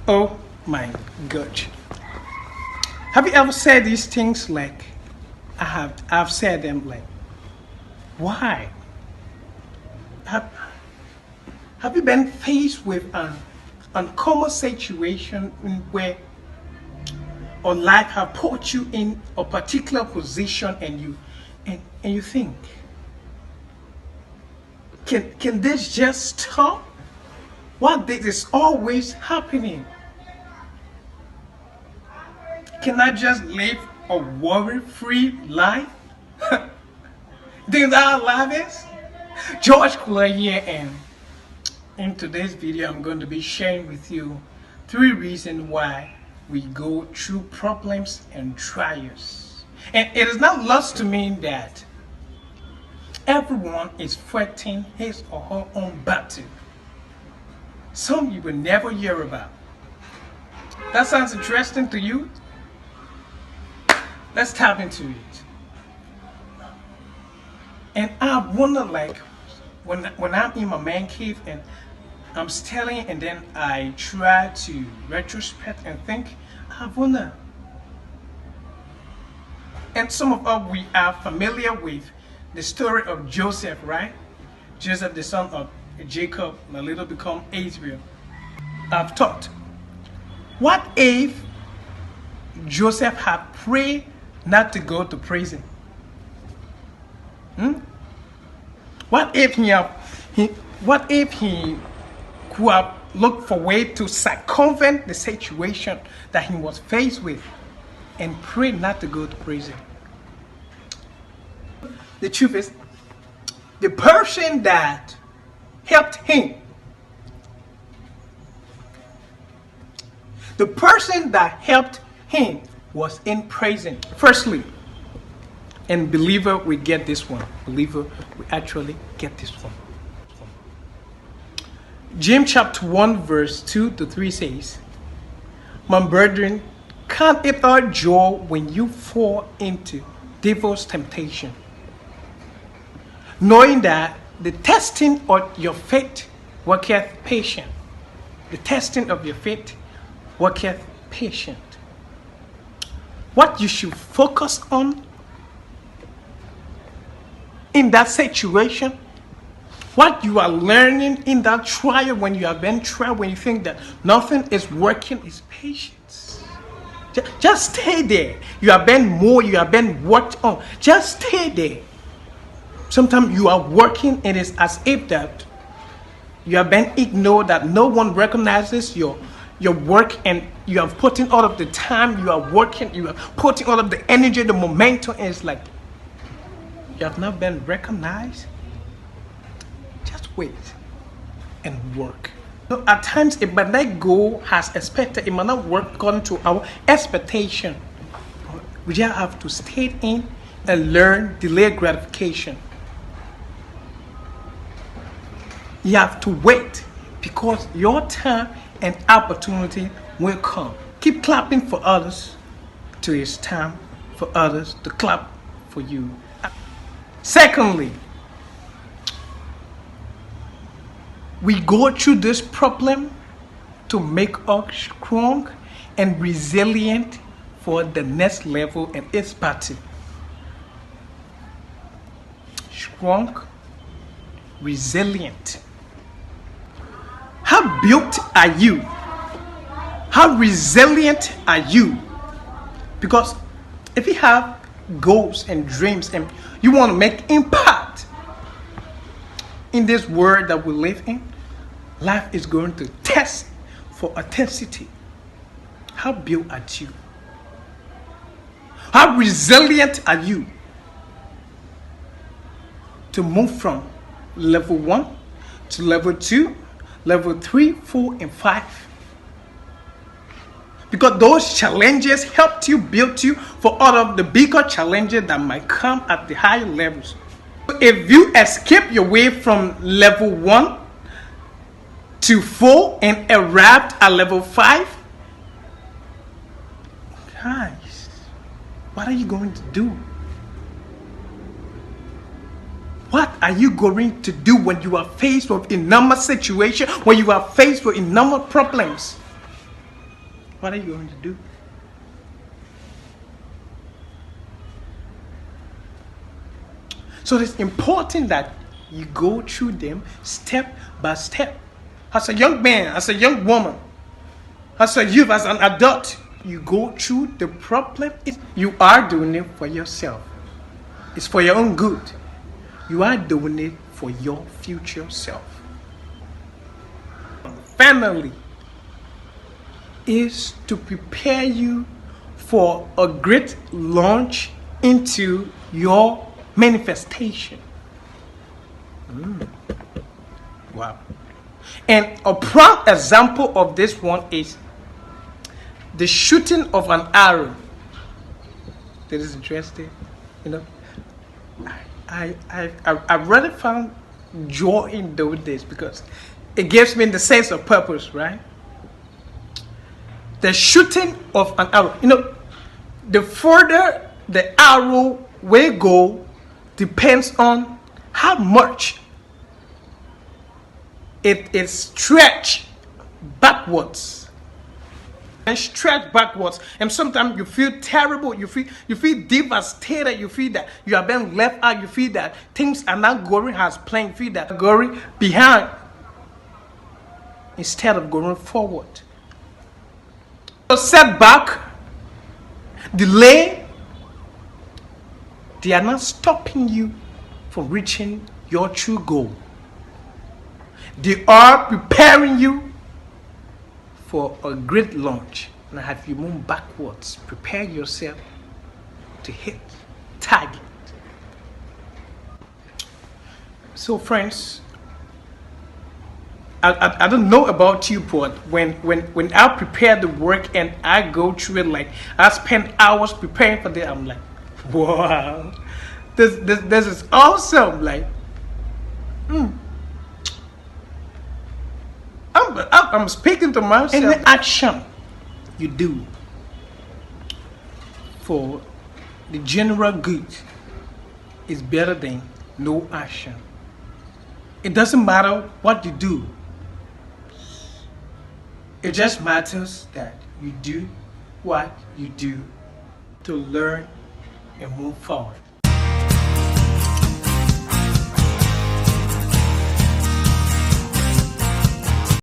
Oh my God. Have you ever said these things like I've said them like why? Have you been faced with an uncommon situation where or life have put you in a particular position and you think, can this just stop? What this is always happening? Can I just live a worry-free life? Think that how life is? George Cooler here, and in today's video I'm going to be sharing with you 3 reasons why we go through problems and trials. And it is not lost to me that everyone is fighting his or her own battle. Some you will never hear about. That sounds interesting to you? Let's tap into it. And I wonder, like, when I'm in my man cave and I'm studying and then I try to retrospect and think, I wonder. And some of us, we are familiar with the story of Joseph, right? Joseph, the son of Jacob, a little become Israel. I've thought, what if Joseph had prayed not to go to prison? What if he could have looked for a way to circumvent the situation that he was faced with and pray not to go to prison? The truth is, the person that helped him, was in prison. Firstly, and believer, we get this one. Believer, we actually get this one. James chapter 1 verse 2 to 3 says, "My brethren, count it all joy when you fall into devil's temptation, knowing that the testing of your faith worketh patience." The testing of your faith worketh patience. What you should focus on in that situation, what you are learning in that trial, when you have been tried, when you think that nothing is working, is patience. Just stay there. You have been worked on. Just stay there. Sometimes you are working and it's as if that you have been ignored, that no one recognizes your work, and you have put in all of the time, you are working, you are putting all of the energy, the momentum, and it's like you have not been recognized. Just wait and work. So at times it might not go as expected, it might not work according to our expectation. We just have to stay in and learn delayed gratification. You have to wait because your time and opportunity will come. Keep clapping for others till it's time for others to clap for you. Secondly, we go through this problem to make us strong and resilient for the next level in its battle. Strong, resilient. How built are you? How resilient are you? Because if you have goals and dreams and you want to make impact in this world that we live in, life is going to test for authenticity. How built are you? How resilient are you to move from level 1 to level 2, level 3, 4, and 5? Because those challenges helped you, build you for all of the bigger challenges that might come at the higher levels. If you escape your way from level 1 to 4 and arrived at level 5, guys, what are you going to do? What are you going to do when you are faced with enormous situation, when you are faced with enormous problems? What are you going to do? So it's important that you go through them step by step. As a young man, as a young woman, as a youth, as an adult, you go through the problem. You are doing it for yourself. It's for your own good. You are doing it for your future self. Family is to prepare you for a great launch into your manifestation. Wow. And a prime example of this one is the shooting of an arrow. That is interesting. You know, I really found joy in doing this because it gives me the sense of purpose, right? The shooting of an arrow. You know, the further the arrow will go depends on how much it is stretched backwards. And stretch backwards, and sometimes you feel terrible, you feel devastated, you feel that you are being left out, you feel that things are not going as planned, you feel that going behind instead of going forward. So setback, delay, they are not stopping you from reaching your true goal. They are preparing you for a great launch. Now, have you moved backwards? Prepare yourself to hit target. So, friends, I don't know about you, but when I prepare the work and I go through it, like I spend hours preparing for that, I'm like, wow, this is awesome. Like, I'm speaking to myself. Any action you do for the general good is better than no action. It doesn't matter what you do. It just matters that you do what you do to learn and move forward.